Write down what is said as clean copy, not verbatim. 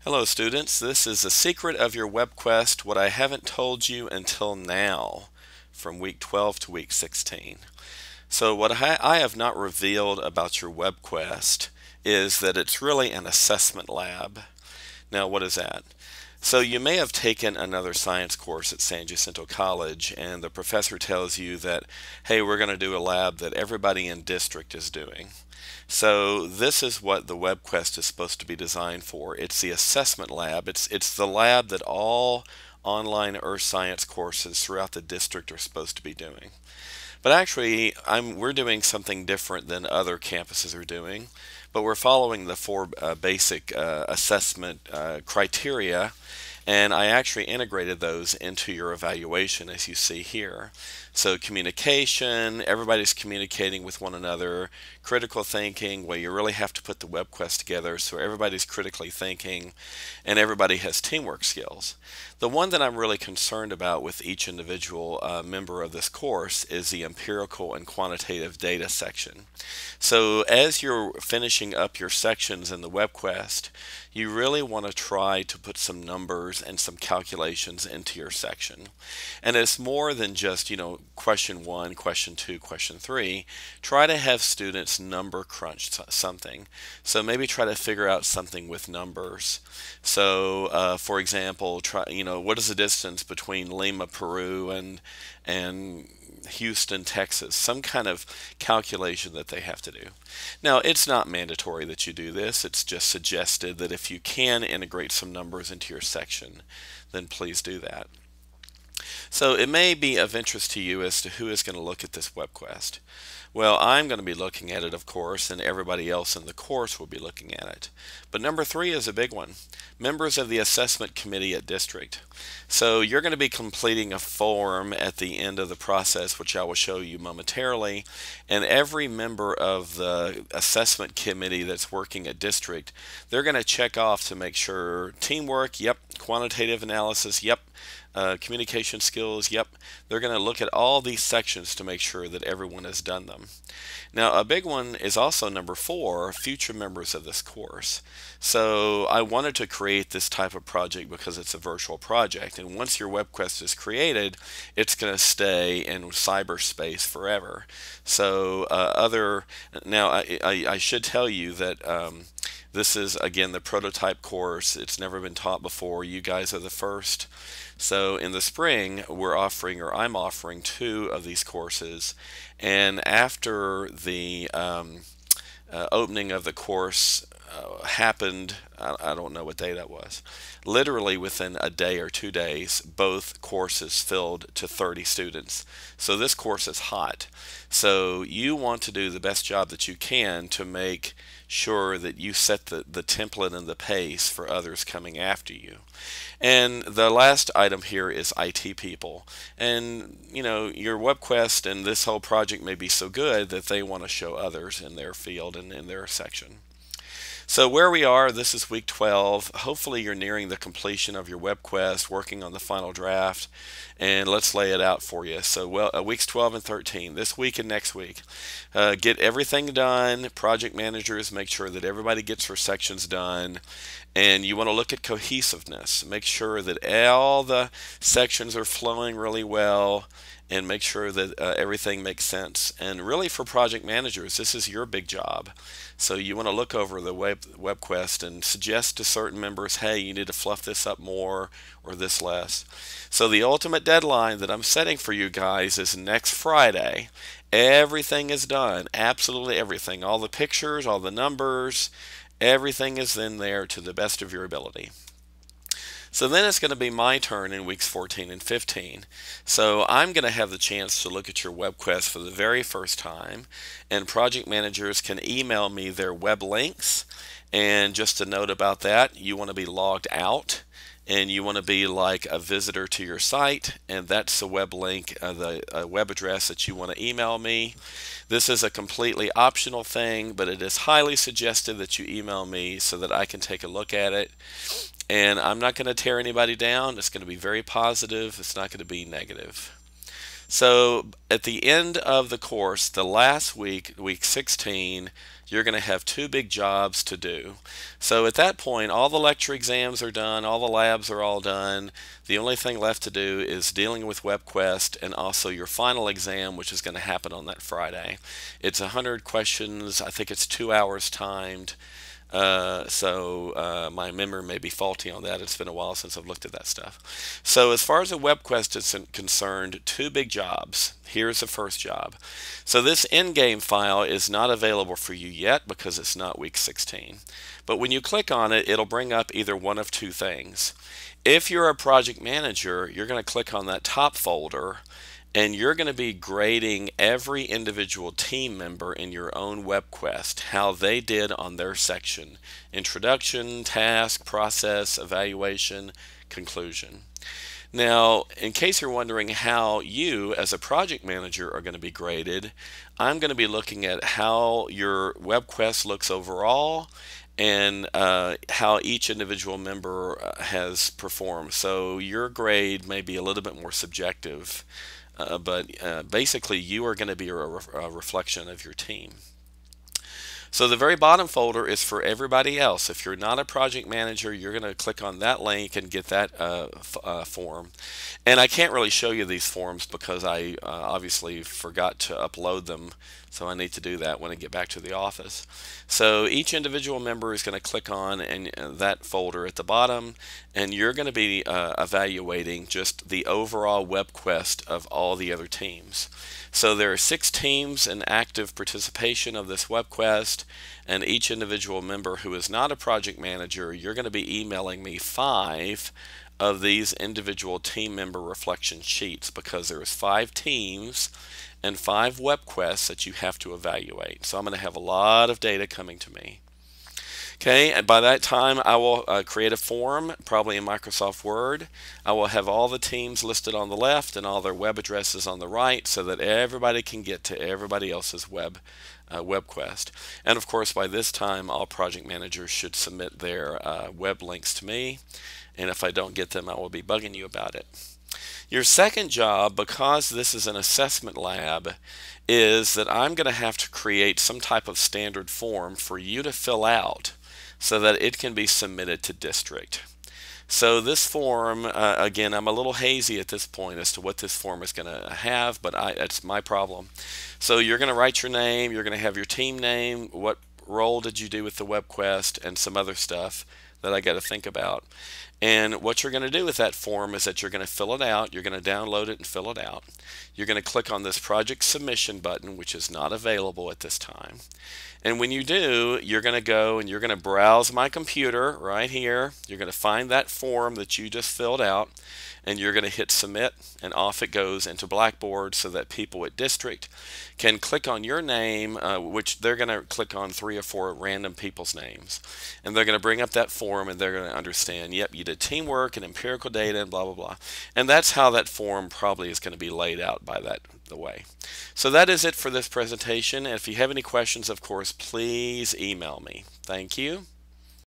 Hello students, this is the secret of your Webquest, what I haven't told you until now, from week 12 to week 16. So what I have not revealed about your Webquest is that it's really an assessment lab. Now what is that? So you may have taken another science course at San Jacinto College and the professor tells you that, hey, we're going to do a lab that everybody in district is doing. So this is what the Webquest is supposed to be designed for. It's the assessment lab. It's the lab that all online earth science courses throughout the district are supposed to be doing. But actually, we're doing something different than other campuses are doing, but we're following the four basic assessment criteria, and I actually integrated those into your evaluation as you see here. So communication, everybody's communicating with one another, critical thinking, well, you really have to put the Webquest together so everybody's critically thinking and everybody has teamwork skills. The one that I'm really concerned about with each individual member of this course is the empirical and quantitative data section. So as you're finishing up your sections in the Webquest, you really want to try to put some numbers and some calculations into your section. And it's more than just, question 1, question 2, question 3. Try to have students number crunch something. So maybe try to figure out something with numbers. So for example, what is the distance between Lima, Peru and Houston, Texas, some kind of calculation that they have to do. Now, it's not mandatory that you do this. It's just suggested that if you can integrate some numbers into your section, then please do that. So it may be of interest to you as to who is going to look at this Webquest. Well, I'm going to be looking at it, of course, and everybody else in the course will be looking at it. But number 3 is a big one. Members of the assessment committee at district. So you're going to be completing a form at the end of the process, which I will show you momentarily, and every member of the assessment committee that's working at district, they're going to check off to make sure teamwork, yep, quantitative analysis, yep, communication skills, yep. They're going to look at all these sections to make sure that everyone has done them. Now, a big one is also number 4, future members of this course. So I wanted to create this type of project because it's a virtual project, and once your Webquest is created, it's going to stay in cyberspace forever. So now I should tell you that this is, again, the prototype course. It's never been taught before. You guys are the first. So in the spring, I'm offering 2 of these courses. And after the opening of the course happened, I don't know what day that was, literally within a day or 2 days, both courses filled to 30 students. So this course is hot. So you want to do the best job that you can to make sure that you set the template and the pace for others coming after you. And the last item here is IT people. And your Webquest and this whole project may be so good that they want to show others in their field and in their section. So where we are, this is week 12. Hopefully you're nearing the completion of your Webquest, working on the final draft, and let's lay it out for you. So weeks 12 and 13, this week and next week. Get everything done. Project managers, make sure that everybody gets their sections done. And you want to look at cohesiveness. Make sure that all the sections are flowing really well, and make sure that everything makes sense. And really, for project managers, this is your big job. So you want to look over the Webquest and suggest to certain members, hey, you need to fluff this up more or this less. So the ultimate deadline that I'm setting for you guys is next Friday. Everything is done, absolutely everything. All the pictures, all the numbers, everything is in there to the best of your ability. So then it's going to be my turn in weeks 14 and 15. So I'm going to have the chance to look at your Webquest for the very first time, and project managers can email me their web links. And just a note about that, you want to be logged out, and you want to be like a visitor to your site, and that's the web link, the web address that you want to email me. This is a completely optional thing, but it is highly suggested that you email me so that I can take a look at it. And I'm not going to tear anybody down. It's going to be very positive. It's not going to be negative. So at the end of the course, the last week, week 16, you're going to have two big jobs to do. So at that point, all the lecture exams are done, all the labs are all done. The only thing left to do is dealing with Webquest and also your final exam, which is going to happen on that Friday. It's 100 questions. I think it's 2 hours timed. My memory may be faulty on that. It's been a while since I've looked at that stuff. So as far as a Webquest is concerned, two big jobs. Here's the first job. So this in-game file is not available for you yet because it's not week 16. But when you click on it, it'll bring up either one of two things. If you're a project manager, you're going to click on that top folder, and you're going to be grading every individual team member in your own Webquest, how they did on their section: introduction, task, process, evaluation, conclusion. Now, in case you're wondering how you, as a project manager, are going to be graded, I'm going to be looking at how your Webquest looks overall and how each individual member has performed. So your grade may be a little bit more subjective, but basically you are going to be a reflection of your team. So the very bottom folder is for everybody else. If you're not a project manager, you're going to click on that link and get that form. And I can't really show you these forms because I obviously forgot to upload them, so I need to do that when I get back to the office. So each individual member is going to click on that folder at the bottom, and you're going to be evaluating just the overall Webquest of all the other teams. So there are 6 teams in active participation of this Webquest, and each individual member who is not a project manager, you're going to be emailing me 5 of these individual team member reflection sheets, because there's 5 teams and 5 Webquests that you have to evaluate. So I'm going to have a lot of data coming to me. Okay, and by that time I will create a form, probably in Microsoft Word. I will have all the teams listed on the left and all their web addresses on the right, so that everybody can get to everybody else's Webquest. And of course, by this time, all project managers should submit their web links to me, and if I don't get them, I will be bugging you about it. Your second job, because this is an assessment lab, is that I'm going to have to create some type of standard form for you to fill out so that it can be submitted to district. So this form, again, I'm a little hazy at this point as to what this form is going to have, but it's my problem. So you're going to write your name, you're going to have your team name, what role did you do with the Webquest, and some other stuff that I got to think about. And what you're going to do with that form is that you're going to fill it out, you're going to download it and fill it out. You're going to click on this project submission button, which is not available at this time. And when you do, you're going to go and you're going to browse my computer right here. You're going to find that form that you just filled out, and you're going to hit submit, and off it goes into Blackboard, so that people at district can click on your name, which they're going to click on 3 or 4 random people's names, and they're going to bring up that form, and they're going to understand, yep, you did teamwork and empirical data and blah blah blah. And that's how that form probably is going to be laid out by the way. So that is it for this presentation, and if you have any questions, of course, please email me. Thank you.